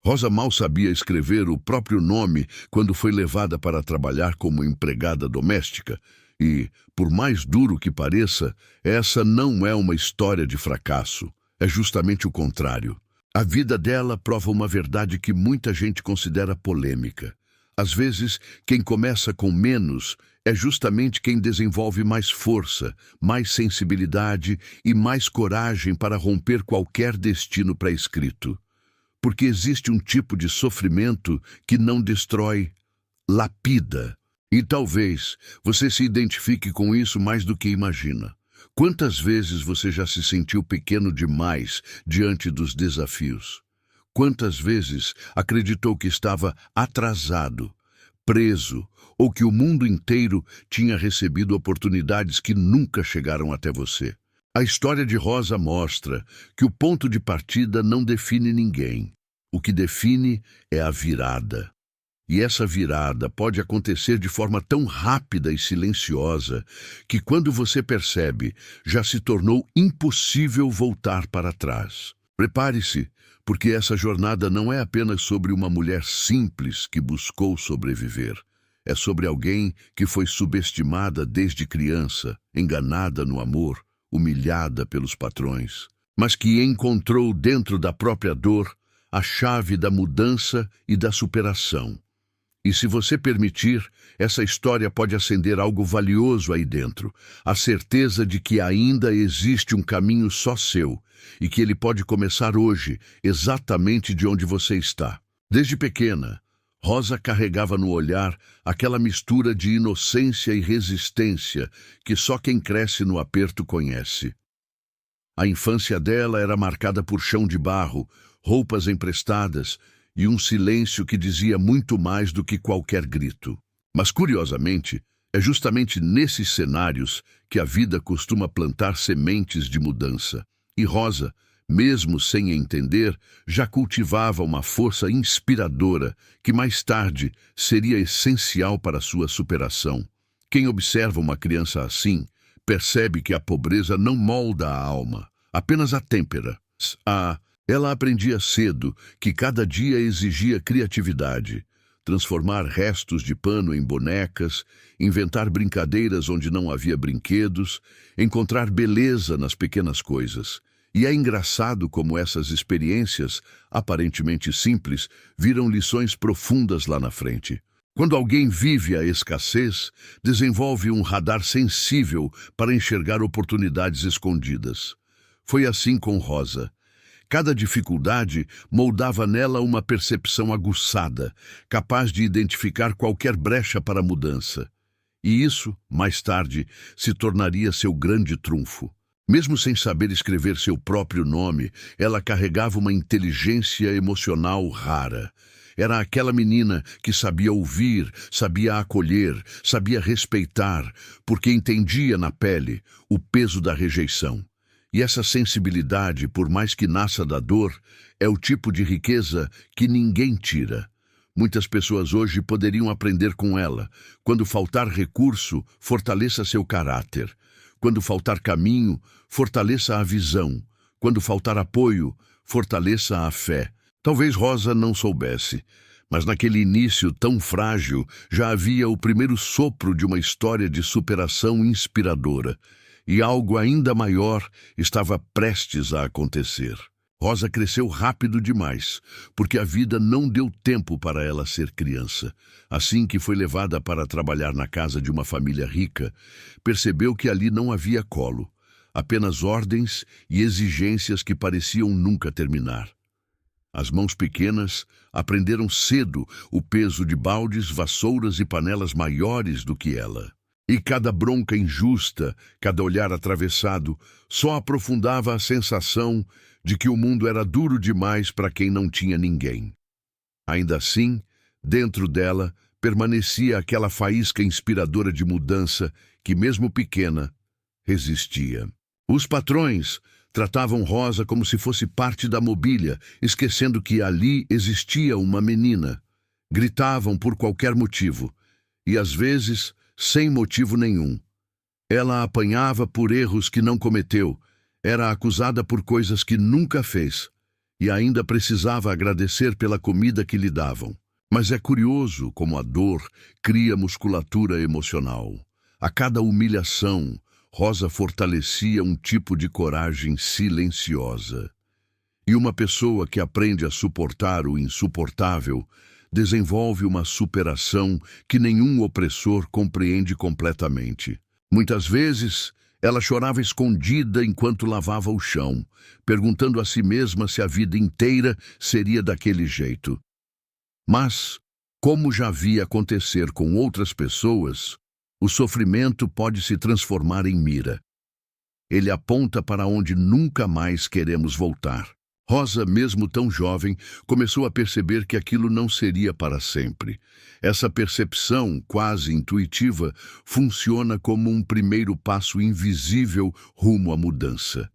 Rosa mal sabia escrever o próprio nome quando foi levada para trabalhar como empregada doméstica. E, por mais duro que pareça, essa não é uma história de fracasso. É justamente o contrário. A vida dela prova uma verdade que muita gente considera polêmica. Às vezes, quem começa com menos é justamente quem desenvolve mais força, mais sensibilidade e mais coragem para romper qualquer destino pré-escrito. Porque existe um tipo de sofrimento que não destrói, lapida. E talvez você se identifique com isso mais do que imagina. Quantas vezes você já se sentiu pequeno demais diante dos desafios? Quantas vezes acreditou que estava atrasado, preso, ou que o mundo inteiro tinha recebido oportunidades que nunca chegaram até você? A história de Rosa mostra que o ponto de partida não define ninguém. O que define é a virada. E essa virada pode acontecer de forma tão rápida e silenciosa que, quando você percebe, já se tornou impossível voltar para trás. Prepare-se, porque essa jornada não é apenas sobre uma mulher simples que buscou sobreviver. É sobre alguém que foi subestimada desde criança, enganada no amor, humilhada pelos patrões, mas que encontrou dentro da própria dor a chave da mudança e da superação. E se você permitir, essa história pode acender algo valioso aí dentro, a certeza de que ainda existe um caminho só seu e que ele pode começar hoje, exatamente de onde você está. Desde pequena, Rosa carregava no olhar aquela mistura de inocência e resistência que só quem cresce no aperto conhece. A infância dela era marcada por chão de barro, roupas emprestadas e um silêncio que dizia muito mais do que qualquer grito. Mas, curiosamente, é justamente nesses cenários que a vida costuma plantar sementes de mudança. E Rosa, mesmo sem entender, já cultivava uma força inspiradora que mais tarde seria essencial para sua superação. Quem observa uma criança assim, percebe que a pobreza não molda a alma, apenas a têmpera. Ela aprendia cedo que cada dia exigia criatividade, transformar restos de pano em bonecas, inventar brincadeiras onde não havia brinquedos, encontrar beleza nas pequenas coisas. E é engraçado como essas experiências, aparentemente simples, viram lições profundas lá na frente. Quando alguém vive a escassez, desenvolve um radar sensível para enxergar oportunidades escondidas. Foi assim com Rosa. Cada dificuldade moldava nela uma percepção aguçada, capaz de identificar qualquer brecha para a mudança. E isso, mais tarde, se tornaria seu grande trunfo. Mesmo sem saber escrever seu próprio nome, ela carregava uma inteligência emocional rara. Era aquela menina que sabia ouvir, sabia acolher, sabia respeitar, porque entendia na pele o peso da rejeição. E essa sensibilidade, por mais que nasça da dor, é o tipo de riqueza que ninguém tira. Muitas pessoas hoje poderiam aprender com ela. Quando faltar recurso, fortaleça seu caráter. Quando faltar caminho, fortaleça a visão. Quando faltar apoio, fortaleça a fé. Talvez Rosa não soubesse, mas naquele início tão frágil já havia o primeiro sopro de uma história de superação inspiradora. E algo ainda maior estava prestes a acontecer. Rosa cresceu rápido demais, porque a vida não deu tempo para ela ser criança. Assim que foi levada para trabalhar na casa de uma família rica, percebeu que ali não havia colo, apenas ordens e exigências que pareciam nunca terminar. As mãos pequenas aprenderam cedo o peso de baldes, vassouras e panelas maiores do que ela. E cada bronca injusta, cada olhar atravessado, só aprofundava a sensação de que o mundo era duro demais para quem não tinha ninguém. Ainda assim, dentro dela, permanecia aquela faísca inspiradora de mudança que, mesmo pequena, resistia. Os patrões tratavam Rosa como se fosse parte da mobília, esquecendo que ali existia uma menina. Gritavam por qualquer motivo, e às vezes sem motivo nenhum. Ela apanhava por erros que não cometeu, era acusada por coisas que nunca fez, e ainda precisava agradecer pela comida que lhe davam. Mas é curioso como a dor cria musculatura emocional. A cada humilhação, Rosa fortalecia um tipo de coragem silenciosa. E uma pessoa que aprende a suportar o insuportável desenvolve uma superação que nenhum opressor compreende completamente. Muitas vezes, ela chorava escondida enquanto lavava o chão, perguntando a si mesma se a vida inteira seria daquele jeito. Mas, como já via acontecer com outras pessoas, o sofrimento pode se transformar em mira. Ele aponta para onde nunca mais queremos voltar. Rosa, mesmo tão jovem, começou a perceber que aquilo não seria para sempre. Essa percepção, quase intuitiva, funciona como um primeiro passo invisível rumo à mudança.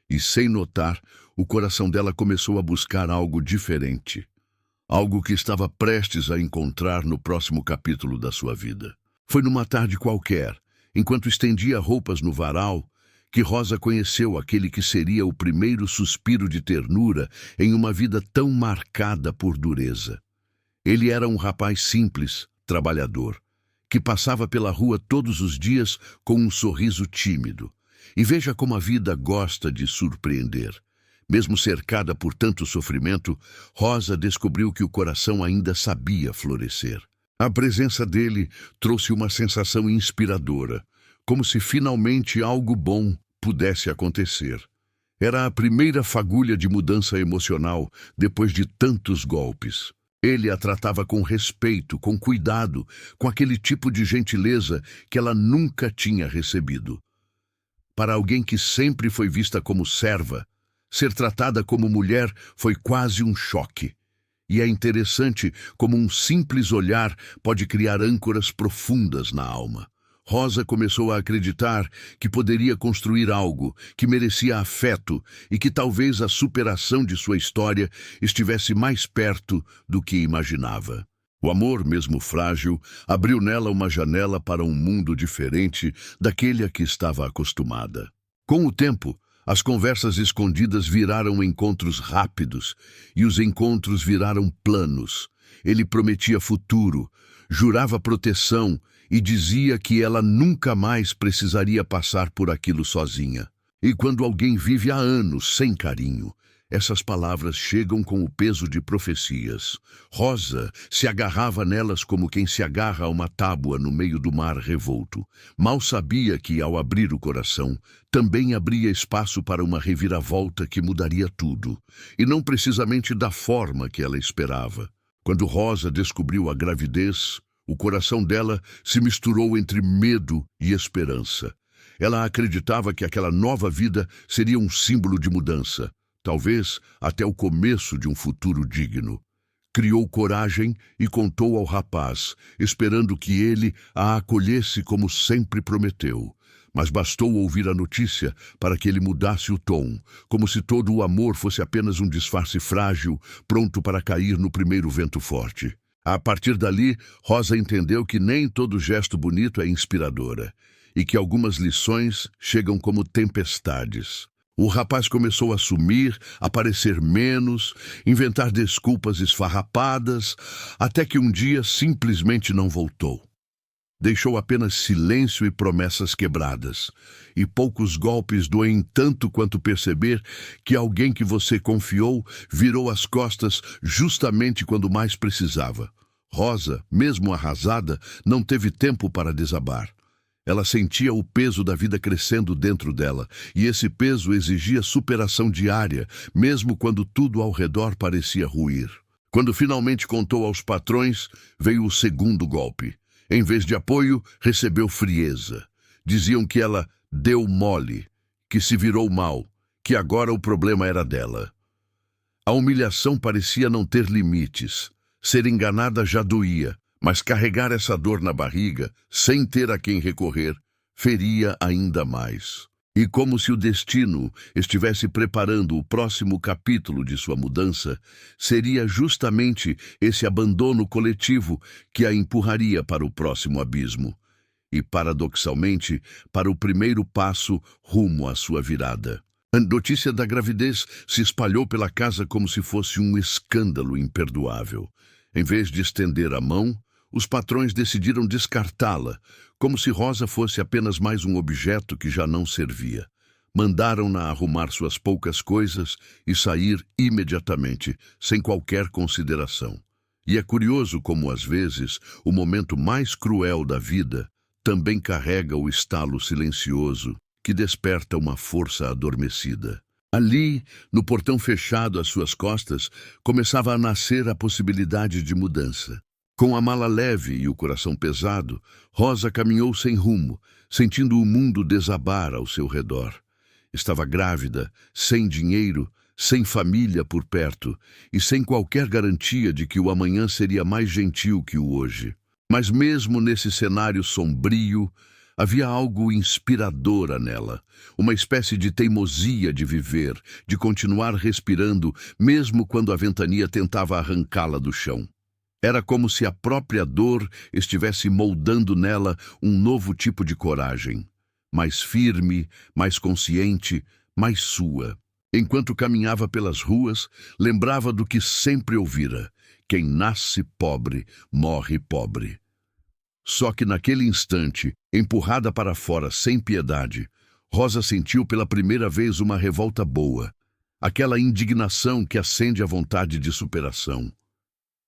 E, sem notar, o coração dela começou a buscar algo diferente. Algo que estava prestes a encontrar no próximo capítulo da sua vida. Foi numa tarde qualquer, enquanto estendia roupas no varal, que Rosa conheceu aquele que seria o primeiro suspiro de ternura em uma vida tão marcada por dureza. Ele era um rapaz simples, trabalhador, que passava pela rua todos os dias com um sorriso tímido. E veja como a vida gosta de surpreender. Mesmo cercada por tanto sofrimento, Rosa descobriu que o coração ainda sabia florescer. A presença dele trouxe uma sensação inspiradora, como se finalmente algo bom pudesse acontecer. Era a primeira fagulha de mudança emocional depois de tantos golpes. Ele a tratava com respeito, com cuidado, com aquele tipo de gentileza que ela nunca tinha recebido. Para alguém que sempre foi vista como serva, ser tratada como mulher foi quase um choque. E é interessante como um simples olhar pode criar âncoras profundas na alma. Rosa começou a acreditar que poderia construir algo, que merecia afeto e que talvez a superação de sua história estivesse mais perto do que imaginava. O amor, mesmo frágil, abriu nela uma janela para um mundo diferente daquele a que estava acostumada. Com o tempo, as conversas escondidas viraram encontros rápidos e os encontros viraram planos. Ele prometia futuro, jurava proteção e dizia que ela nunca mais precisaria passar por aquilo sozinha. E quando alguém vive há anos sem carinho, essas palavras chegam com o peso de profecias. Rosa se agarrava nelas como quem se agarra a uma tábua no meio do mar revolto. Mal sabia que, ao abrir o coração, também abria espaço para uma reviravolta que mudaria tudo, e não precisamente da forma que ela esperava. Quando Rosa descobriu a gravidez, o coração dela se misturou entre medo e esperança. Ela acreditava que aquela nova vida seria um símbolo de mudança, talvez até o começo de um futuro digno. Criou coragem e contou ao rapaz, esperando que ele a acolhesse como sempre prometeu. Mas bastou ouvir a notícia para que ele mudasse o tom, como se todo o amor fosse apenas um disfarce frágil, pronto para cair no primeiro vento forte. A partir dali, Rosa entendeu que nem todo gesto bonito é inspiradora, e que algumas lições chegam como tempestades. O rapaz começou a sumir, a parecer menos, inventar desculpas esfarrapadas, até que um dia simplesmente não voltou. Deixou apenas silêncio e promessas quebradas. E poucos golpes doem tanto quanto perceber que alguém que você confiou virou as costas justamente quando mais precisava. Rosa, mesmo arrasada, não teve tempo para desabar. Ela sentia o peso da vida crescendo dentro dela, e esse peso exigia superação diária, mesmo quando tudo ao redor parecia ruir. Quando finalmente contou aos patrões, veio o segundo golpe. Em vez de apoio, recebeu frieza. Diziam que ela deu mole, que se virou mal, que agora o problema era dela. A humilhação parecia não ter limites. Ser enganada já doía, mas carregar essa dor na barriga, sem ter a quem recorrer, feria ainda mais. E como se o destino estivesse preparando o próximo capítulo de sua mudança, seria justamente esse abandono coletivo que a empurraria para o próximo abismo. E, paradoxalmente, para o primeiro passo rumo à sua virada. A notícia da gravidez se espalhou pela casa como se fosse um escândalo imperdoável. Em vez de estender a mão, os patrões decidiram descartá-la, como se Rosa fosse apenas mais um objeto que já não servia. Mandaram-na arrumar suas poucas coisas e sair imediatamente, sem qualquer consideração. E é curioso como, às vezes, o momento mais cruel da vida também carrega o estalo silencioso que desperta uma força adormecida. Ali, no portão fechado às suas costas, começava a nascer a possibilidade de mudança. Com a mala leve e o coração pesado, Rosa caminhou sem rumo, sentindo o mundo desabar ao seu redor. Estava grávida, sem dinheiro, sem família por perto e sem qualquer garantia de que o amanhã seria mais gentil que o hoje. Mas mesmo nesse cenário sombrio, havia algo inspirador nela, uma espécie de teimosia de viver, de continuar respirando, mesmo quando a ventania tentava arrancá-la do chão. Era como se a própria dor estivesse moldando nela um novo tipo de coragem, mais firme, mais consciente, mais sua. Enquanto caminhava pelas ruas, lembrava do que sempre ouvira: quem nasce pobre, morre pobre. Só que naquele instante, empurrada para fora sem piedade, Rosa sentiu pela primeira vez uma revolta boa, aquela indignação que acende a vontade de superação.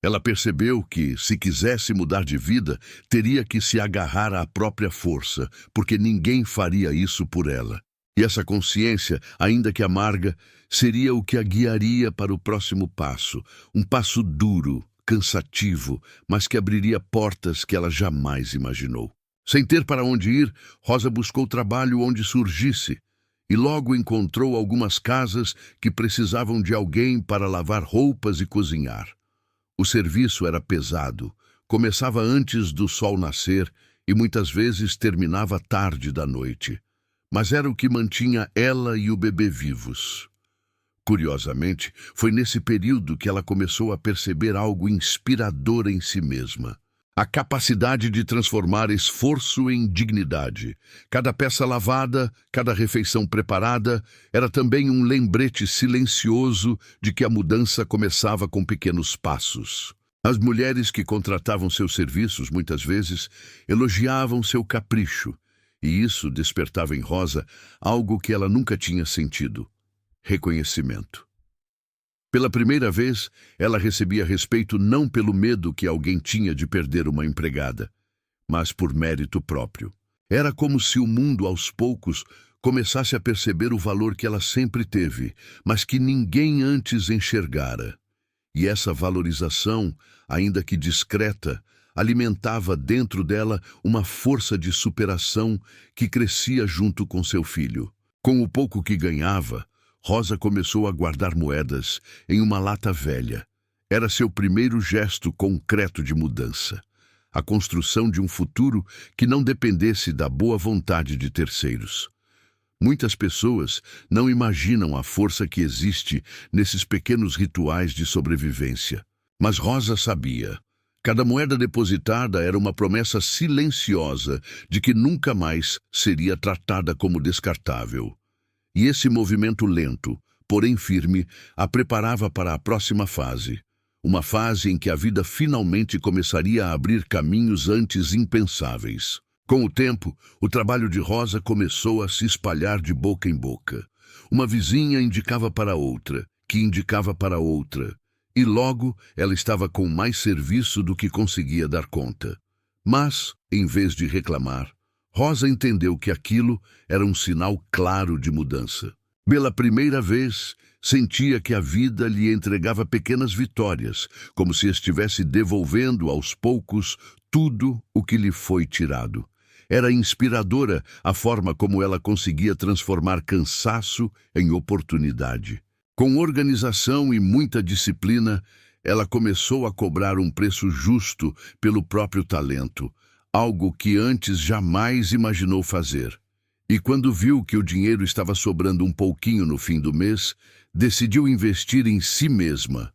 Ela percebeu que, se quisesse mudar de vida, teria que se agarrar à própria força, porque ninguém faria isso por ela. E essa consciência, ainda que amarga, seria o que a guiaria para o próximo passo, um passo duro, cansativo, mas que abriria portas que ela jamais imaginou. Sem ter para onde ir, Rosa buscou trabalho onde surgisse e logo encontrou algumas casas que precisavam de alguém para lavar roupas e cozinhar. O serviço era pesado, começava antes do sol nascer e muitas vezes terminava tarde da noite. Mas era o que mantinha ela e o bebê vivos. Curiosamente, foi nesse período que ela começou a perceber algo inspirador em si mesma. A capacidade de transformar esforço em dignidade. Cada peça lavada, cada refeição preparada, era também um lembrete silencioso de que a mudança começava com pequenos passos. As mulheres que contratavam seus serviços, muitas vezes, elogiavam seu capricho, e isso despertava em Rosa algo que ela nunca tinha sentido: reconhecimento. Pela primeira vez, ela recebia respeito não pelo medo que alguém tinha de perder uma empregada, mas por mérito próprio. Era como se o mundo, aos poucos, começasse a perceber o valor que ela sempre teve, mas que ninguém antes enxergara. E essa valorização, ainda que discreta, alimentava dentro dela uma força de superação que crescia junto com seu filho. Com o pouco que ganhava, Rosa começou a guardar moedas em uma lata velha. Era seu primeiro gesto concreto de mudança. A construção de um futuro que não dependesse da boa vontade de terceiros. Muitas pessoas não imaginam a força que existe nesses pequenos rituais de sobrevivência. Mas Rosa sabia. Cada moeda depositada era uma promessa silenciosa de que nunca mais seria tratada como descartável. E esse movimento lento, porém firme, a preparava para a próxima fase. Uma fase em que a vida finalmente começaria a abrir caminhos antes impensáveis. Com o tempo, o trabalho de Rosa começou a se espalhar de boca em boca. Uma vizinha indicava para outra, que indicava para outra, e logo ela estava com mais serviço do que conseguia dar conta. Mas, em vez de reclamar, Rosa entendeu que aquilo era um sinal claro de mudança. Pela primeira vez, sentia que a vida lhe entregava pequenas vitórias, como se estivesse devolvendo aos poucos tudo o que lhe foi tirado. Era inspiradora a forma como ela conseguia transformar cansaço em oportunidade. Com organização e muita disciplina, ela começou a cobrar um preço justo pelo próprio talento, algo que antes jamais imaginou fazer. E quando viu que o dinheiro estava sobrando um pouquinho no fim do mês, decidiu investir em si mesma.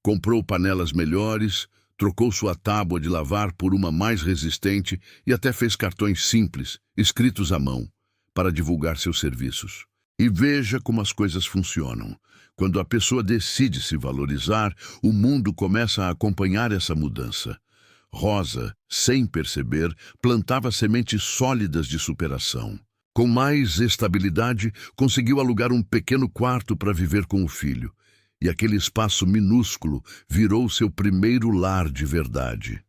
Comprou panelas melhores, trocou sua tábua de lavar por uma mais resistente e até fez cartões simples, escritos à mão, para divulgar seus serviços. E veja como as coisas funcionam. Quando a pessoa decide se valorizar, o mundo começa a acompanhar essa mudança. Rosa, sem perceber, plantava sementes sólidas de superação. Com mais estabilidade, conseguiu alugar um pequeno quarto para viver com o filho. E aquele espaço minúsculo virou seu primeiro lar de verdade.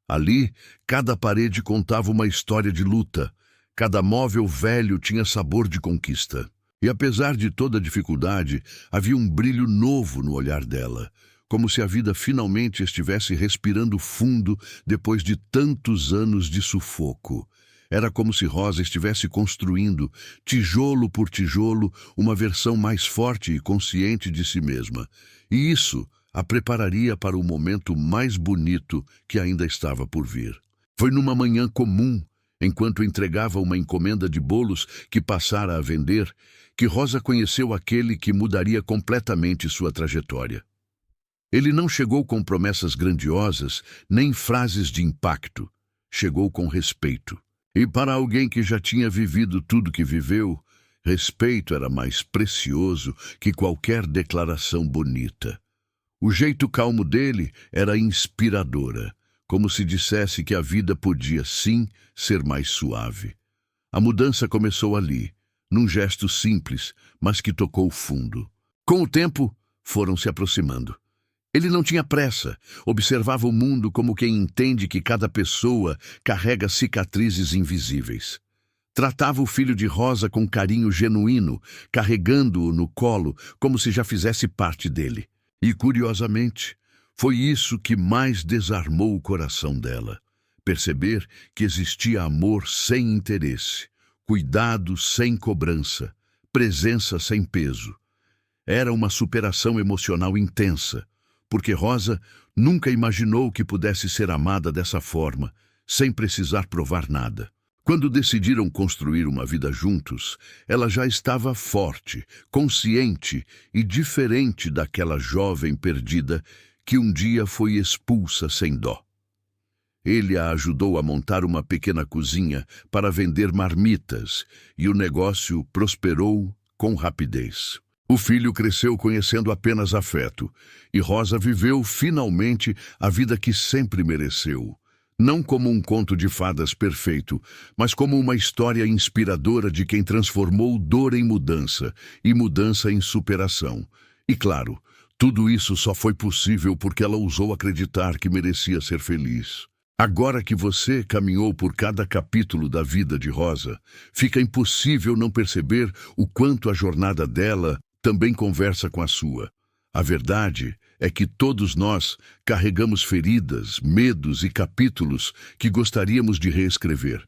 Ali, cada parede contava uma história de luta. Cada móvel velho tinha sabor de conquista. E apesar de toda a dificuldade, havia um brilho novo no olhar dela, como se a vida finalmente estivesse respirando fundo depois de tantos anos de sufoco. Era como se Rosa estivesse construindo, tijolo por tijolo, uma versão mais forte e consciente de si mesma. E isso a prepararia para o momento mais bonito que ainda estava por vir. Foi numa manhã comum, enquanto entregava uma encomenda de bolos que passara a vender, que Rosa conheceu aquele que mudaria completamente sua trajetória. Ele não chegou com promessas grandiosas, nem frases de impacto. Chegou com respeito. E para alguém que já tinha vivido tudo que viveu, respeito era mais precioso que qualquer declaração bonita. O jeito calmo dele era inspiradora, como se dissesse que a vida podia, sim, ser mais suave. A mudança começou ali, num gesto simples, mas que tocou fundo. Com o tempo, foram se aproximando. Ele não tinha pressa, observava o mundo como quem entende que cada pessoa carrega cicatrizes invisíveis. Tratava o filho de Rosa com carinho genuíno, carregando-o no colo como se já fizesse parte dele. E, curiosamente, foi isso que mais desarmou o coração dela. Perceber que existia amor sem interesse, cuidado sem cobrança, presença sem peso. Era uma superação emocional intensa, porque Rosa nunca imaginou que pudesse ser amada dessa forma, sem precisar provar nada. Quando decidiram construir uma vida juntos, ela já estava forte, consciente e diferente daquela jovem perdida que um dia foi expulsa sem dó. Ele a ajudou a montar uma pequena cozinha para vender marmitas e o negócio prosperou com rapidez. O filho cresceu conhecendo apenas afeto e Rosa viveu finalmente a vida que sempre mereceu. Não como um conto de fadas perfeito, mas como uma história inspiradora de quem transformou dor em mudança e mudança em superação. E claro, tudo isso só foi possível porque ela ousou acreditar que merecia ser feliz. Agora que você caminhou por cada capítulo da vida de Rosa, fica impossível não perceber o quanto a jornada dela também conversa com a sua. A verdade é que todos nós carregamos feridas, medos e capítulos que gostaríamos de reescrever.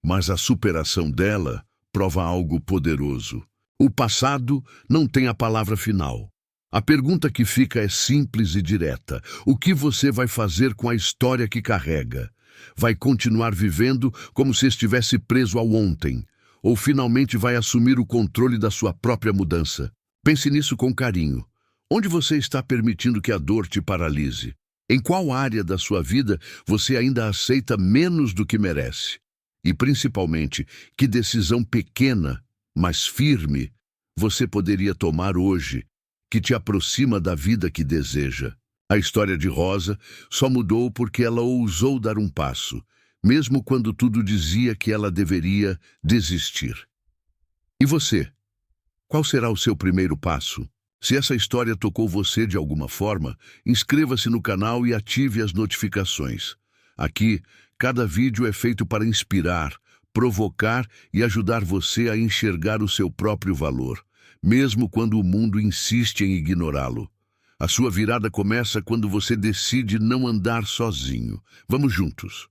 Mas a superação dela prova algo poderoso. O passado não tem a palavra final. A pergunta que fica é simples e direta. O que você vai fazer com a história que carrega? Vai continuar vivendo como se estivesse preso ao ontem? Ou finalmente vai assumir o controle da sua própria mudança? Pense nisso com carinho. Onde você está permitindo que a dor te paralise? Em qual área da sua vida você ainda aceita menos do que merece? E, principalmente, que decisão pequena, mas firme, você poderia tomar hoje, que te aproxima da vida que deseja? A história de Rosa só mudou porque ela ousou dar um passo, mesmo quando tudo dizia que ela deveria desistir. E você? Qual será o seu primeiro passo? Se essa história tocou você de alguma forma, inscreva-se no canal e ative as notificações. Aqui, cada vídeo é feito para inspirar, provocar e ajudar você a enxergar o seu próprio valor, mesmo quando o mundo insiste em ignorá-lo. A sua virada começa quando você decide não andar sozinho. Vamos juntos.